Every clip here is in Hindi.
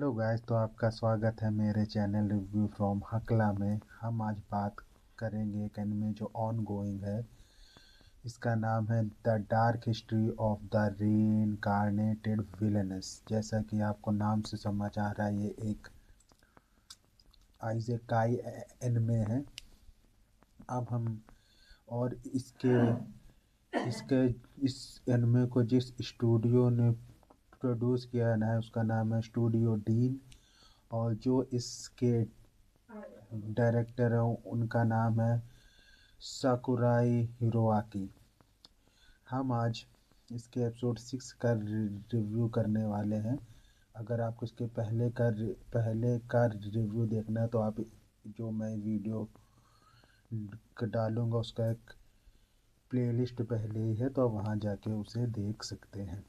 हेलो गाइस, तो आपका स्वागत है मेरे चैनल रिव्यू फ्रॉम हकला में। हम आज बात करेंगे एक एनिमे जो ऑन गोइंग है। इसका नाम है the dark history of the reincarnated villains. जैसा कि आपको नाम से समझ आ रहा है, ये एक आइज़ेकाई एनिमे है। अब हम और इसके इसके इस एनिमे को जिस स्टूडियो ने प्रोड्यूस किया है उसका नाम है स्टूडियो डीन। और जो इसके डायरेक्टर हैं उनका नाम है साकुराई हिरोआकी। हम आज इसके एपिसोड 6 का रिव्यू करने वाले हैं। अगर आपको इसके पहले का रिव्यू देखना है तो आप जो मैं वीडियो डालूंगा उसका एक प्लेलिस्ट पहले ही है, तो वहाँ जाके उसे देख सकते हैं।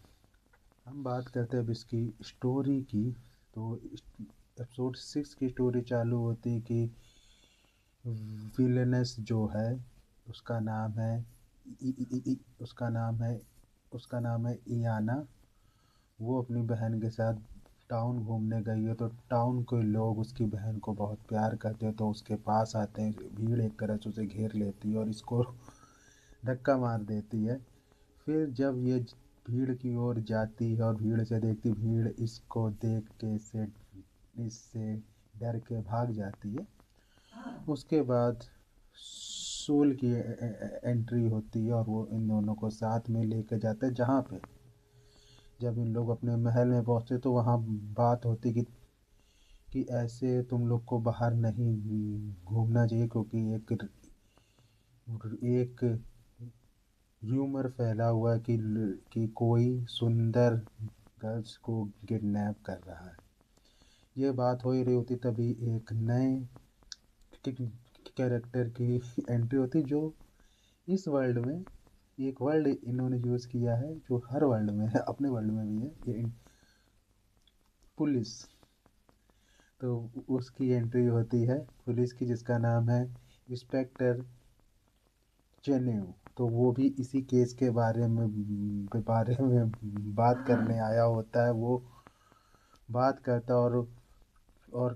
हम बात करते हैं अब इसकी स्टोरी की। तो एपिसोड 6 की स्टोरी चालू होती कि विलेनस जो है उसका नाम है इ- इ- इ- उसका नाम है इयाना। वो अपनी बहन के साथ टाउन घूमने गई है, तो टाउन के लोग उसकी बहन को बहुत प्यार करते हैं, तो उसके पास आते हैं। भीड़ एक तरह से उसे घेर लेती है और इसको धक्का मार देती है। फिर जब ये भीड़ की ओर जाती है और भीड़ से देखती, भीड़ इसको देख के इससे डर के भाग जाती है। उसके बाद सूल की एंट्री होती है और वो इन दोनों को साथ में लेकर जाता है। जहाँ पे जब इन लोग अपने महल में पहुँचते तो वहाँ बात होती कि ऐसे तुम लोग को बाहर नहीं घूमना चाहिए, क्योंकि एक र्यूमर फैला हुआ है कि कोई सुंदर गर्ल्स को किडनैप कर रहा है। ये बात हो ही रही होती तभी एक नए कैरेक्टर की एंट्री होती, जो इस वर्ल्ड में एक वर्ड इन्होंने यूज़ किया है जो हर वर्ल्ड में है, अपने वर्ल्ड में भी है, ये पुलिस। तो उसकी एंट्री होती है पुलिस की, जिसका नाम है इंस्पेक्टर चेनेव। तो वो भी इसी केस के बारे में बात करने आया होता है। वो बात करता और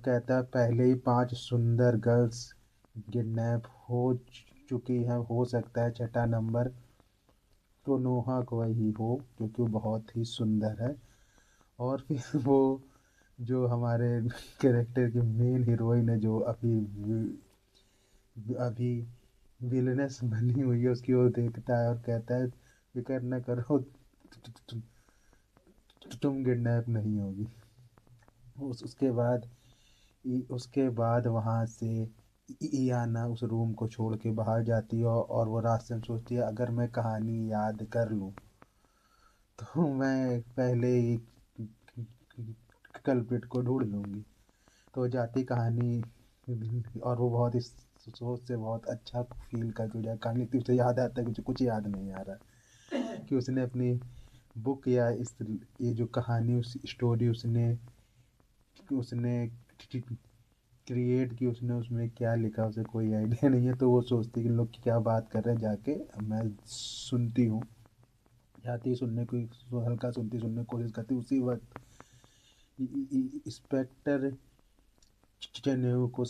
कहता है पहले ही 5 सुंदर गर्ल्स किडनैप हो चुकी हैं, हो सकता है छठा नंबर कोनोहा को ही हो, क्योंकि वो बहुत ही सुंदर है। और फिर वो जो हमारे कैरेक्टर की मेन हीरोइन है, जो अभी विलनेस बनी हुई है, उसकी ओर देखता है और कहता है फिक्र न करो, तुम किडनैप नहीं होगी। उसके बाद वहाँ से इयाना उस रूम को छोड़ के बाहर जाती है और वो रास्ते में सोचती है अगर मैं कहानी याद कर लूँ तो मैं पहले ही कल्प्रिट को ढूंढ लूँगी। तो जाती कहानी, और वो बहुत ही सोच से बहुत अच्छा फील कर जो कहानी थी उसे याद आता है, कुछ कुछ याद नहीं आ रहा कि उसने अपनी बुक या ये जो कहानी उस स्टोरी उसने उसने क्रिएट की, उसने उसमें क्या लिखा उसे कोई आइडिया नहीं है। तो वो सोचती कि लोग क्या बात कर रहे हैं, जाके मैं सुनती हूँ। जाती सुनने को हल्का सुनने की कोशिश करती। उसी वक्त इंस्पेक्टर चेनेव को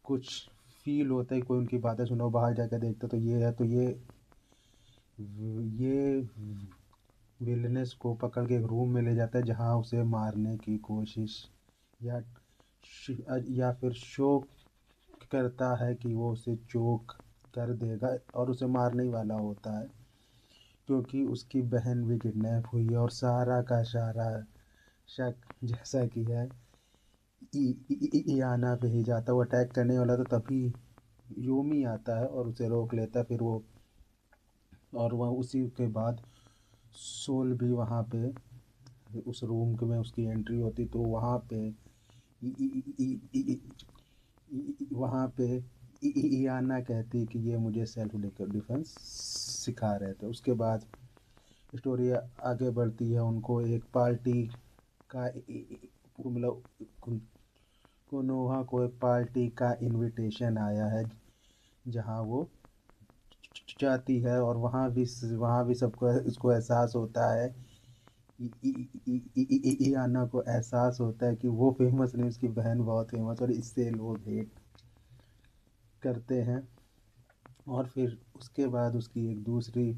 कुछ फील होता है, कोई उनकी बातें सुनो, बाहर जाकर देखते तो ये है, तो ये विलनेस को पकड़ के एक रूम में ले जाता है, जहाँ उसे मारने की कोशिश या फिर शो करता है कि वो उसे चोक कर देगा और उसे मारने ही वाला होता है, क्योंकि उसकी बहन भी किडनैप हुई है। और सारा का सारा शक जैसा कि है इयाना पे ही जाता। वो अटैक करने वाला तो तभी यूमी आता है और उसे रोक लेता है। फिर वो और वह उसी के बाद सोल भी वहाँ पे उस रूम में उसकी एंट्री होती, तो वहाँ पे इयाना कहती कि ये मुझे सेल्फ डिफेंस सिखा रहे थे। उसके बाद स्टोरी आगे बढ़ती है। उनको एक पार्टी का मतलब कोनोहा को एक पार्टी का इनविटेशन आया है, जहाँ वो जाती है और वहाँ भी सबको इसको एहसास होता है इयाना को एहसास होता है कि वो फेमस नहीं, उसकी बहन बहुत फेमस, और इससे लोग हेट करते हैं। और फिर उसके बाद उसकी एक दूसरी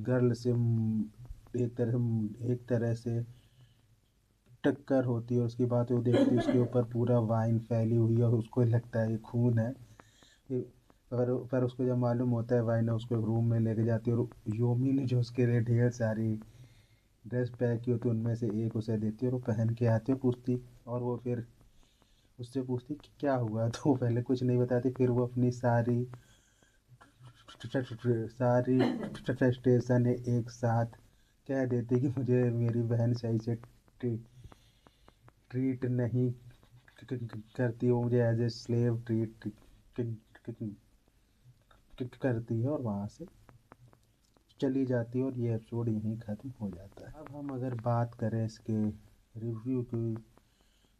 गर्ल से एक तरह से टक्कर होती है। उसकी बात वो देखती है, उसके ऊपर पूरा वाइन फैली हुई है और उसको लगता है ये खून है। पर उसको जब मालूम होता है, वाइन उसको एक रूम में लेके जाती है और योमी ने जो उसके लिए ढेर सारी ड्रेस पैक की होती है उनमें से एक उसे देती है और वो पहन के आती है, पूछती, और वो फिर उससे पूछती कि क्या हुआ, तो वो पहले कुछ नहीं बताती, फिर वो अपनी सारी फ्रस्ट्रेशन एक साथ कह देती कि मुझे मेरी बहन सही से ट्रीट नहीं करती, वो मुझे एज ए स्लेव ट्रीट करती है, और वहाँ से चली जाती है, और ये एपिसोड यहीं ख़त्म हो जाता है। अब हम अगर बात करें इसके रिव्यू की,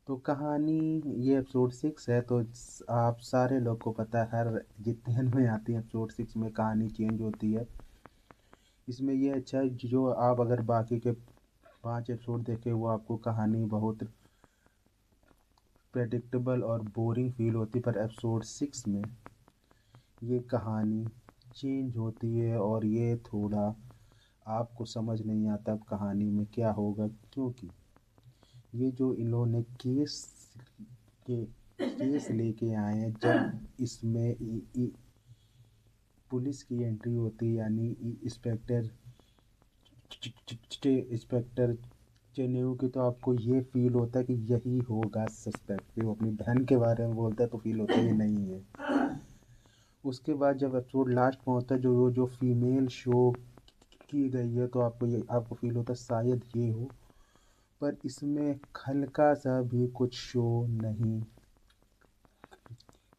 तो कहानी, ये एपिसोड 6 है, तो आप सारे लोग को पता है हर जितने में आती है एपिसोड 6 में कहानी चेंज होती है। इसमें ये अच्छा है जो आप अगर बाकी के 5 एपिसोड देखे, वो आपको कहानी बहुत प्रेडिक्टेबल और बोरिंग फील होती, पर एपिसोड 6 में ये कहानी चेंज होती है और ये थोड़ा आपको समझ नहीं आता अब कहानी में क्या होगा, क्योंकि ये जो इन्होंने के केस लेके आए हैं, जब इसमें पुलिस की एंट्री होती है, यानी इंस्पेक्टर चेन्नई की, तो आपको ये फील होता है कि यही होगा सस्पेक्ट। फिर वो अपनी बहन के बारे में बोलता है तो फील होता है ये नहीं है। उसके बाद जब एपिसोड लास्ट में होता है, जो फीमेल शो की गई है, तो आपको फील होता है शायद ये हो, पर इसमें हल्का सा भी कुछ शो नहीं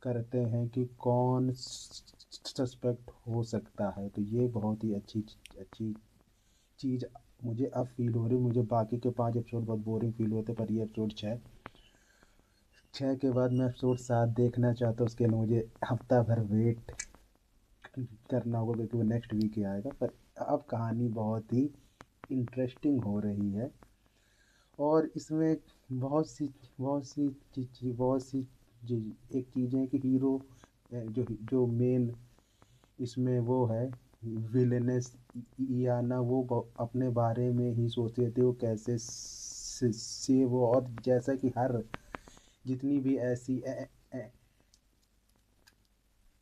करते हैं कि कौन सस्पेक्ट हो सकता है। तो ये बहुत ही अच्छी अच्छी चीज़ मुझे अब फील हो रही। मुझे बाकी के 5 एपिसोड बहुत बोरिंग फील होते, पर ये एपिसोड 6 के बाद मैं एपिसोड 7 देखना चाहता हूँ। उसके लिए मुझे हफ्ता भर वेट करना होगा, क्योंकि वो नेक्स्ट वीक ही आएगा। पर अब कहानी बहुत ही इंटरेस्टिंग हो रही है, और इसमें बहुत सी एक चीज़ें हैं कि हीरो, जो जो मेन इसमें वो है विलेनस इयाना, वो अपने बारे में ही सोचते थे वो कैसे से वो, और जैसा कि हर जितनी भी ऐसी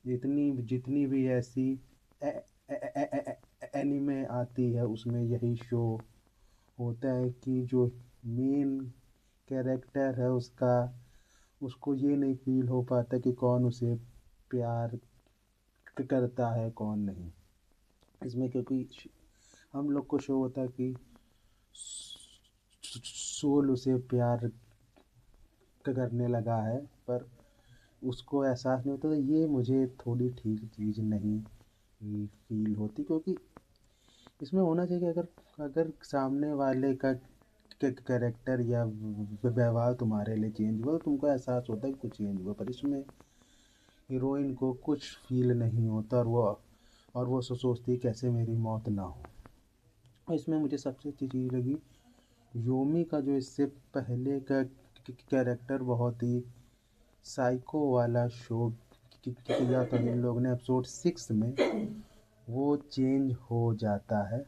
जितनी भी ऐसी एनिमे आती है, उसमें यही शो होता है कि जो मेन कैरेक्टर है उसको ये नहीं फील हो पाता कि कौन उसे प्यार करता है कौन नहीं। इसमें क्योंकि हम लोग को शो होता है कि सोल उसे प्यार करने लगा है, पर उसको एहसास नहीं होता। तो ये मुझे थोड़ी ठीक चीज़ नहीं फील होती, क्योंकि इसमें होना चाहिए कि अगर अगर सामने वाले का कैरेक्टर या व्यवहार तुम्हारे लिए चेंज हुआ, तो तुमको एहसास होता है कि कुछ चेंज हुआ, पर इसमें हीरोइन को कुछ फील नहीं होता, और वो सोचती है कैसे मेरी मौत ना हो। और इसमें मुझे सबसे अच्छी चीज़ लगी योमी का, जो इससे पहले का कैरेक्टर बहुत ही साइको वाला शो किया था इन लोगों ने, एपिसोड 6 में वो चेंज हो जाता है,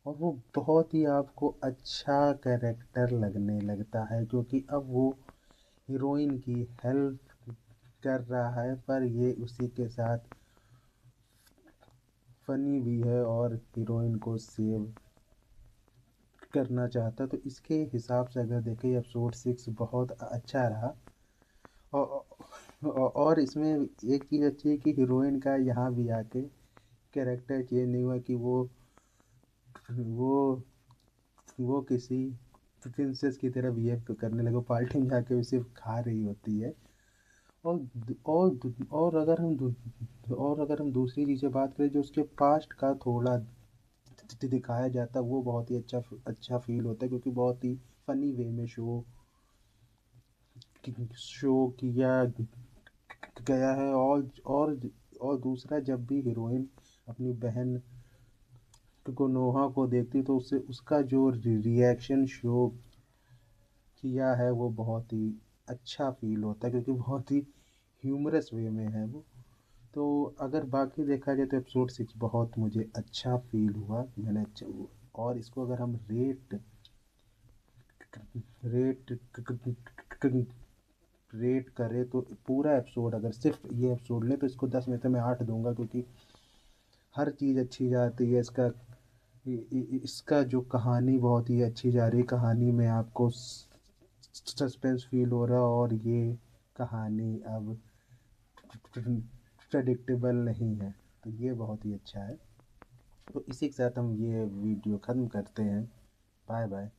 और वो बहुत ही आपको अच्छा कैरेक्टर लगने लगता है, क्योंकि अब वो हीरोइन की हेल्प कर रहा है, पर ये उसी के साथ फनी भी है और हीरोइन को सेव करना चाहता है। तो इसके हिसाब से अगर देखें, एपिसोड 6 बहुत अच्छा रहा। और इसमें एक चीज़ अच्छी है कि हीरोइन का यहाँ भी आके कैरेक्टर चेंज नहीं हुआ, कि वो वो किसी प्रिंसेस की तरह बिहेव करने लगे, पार्टी में जाके उसे खा रही होती है। और और अगर हम दूसरी चीज़ें बात करें, जो उसके पास्ट का थोड़ा दिखाया जाता है, वो बहुत ही अच्छा फील होता है, क्योंकि बहुत ही फनी वे में शो किया गया है। और दूसरा, जब भी हीरोइन अपनी बहन कोनोहा को देखती तो उससे उसका जो रिएक्शन शो किया है वो बहुत ही अच्छा फील होता है, क्योंकि बहुत ही ह्यूमरस वे में है वो। तो अगर बाकी देखा जाए तो एपिसोड 6 बहुत मुझे अच्छा फील हुआ, मैंने अच्छा। और इसको अगर हम रेट रेट करें तो पूरा एपिसोड, अगर सिर्फ ये एपिसोड लें तो इसको 10 में से मैं 8 दूंगा, क्योंकि हर चीज़ अच्छी जाती है। इसका जो कहानी बहुत ही अच्छी जा रही है, कहानी में आपको सस्पेंस फील हो रहा, और ये कहानी अब प्रेडिक्टेबल नहीं है, तो ये बहुत ही अच्छा है। तो इसी के साथ हम ये वीडियो ख़त्म करते हैं। Bye bye.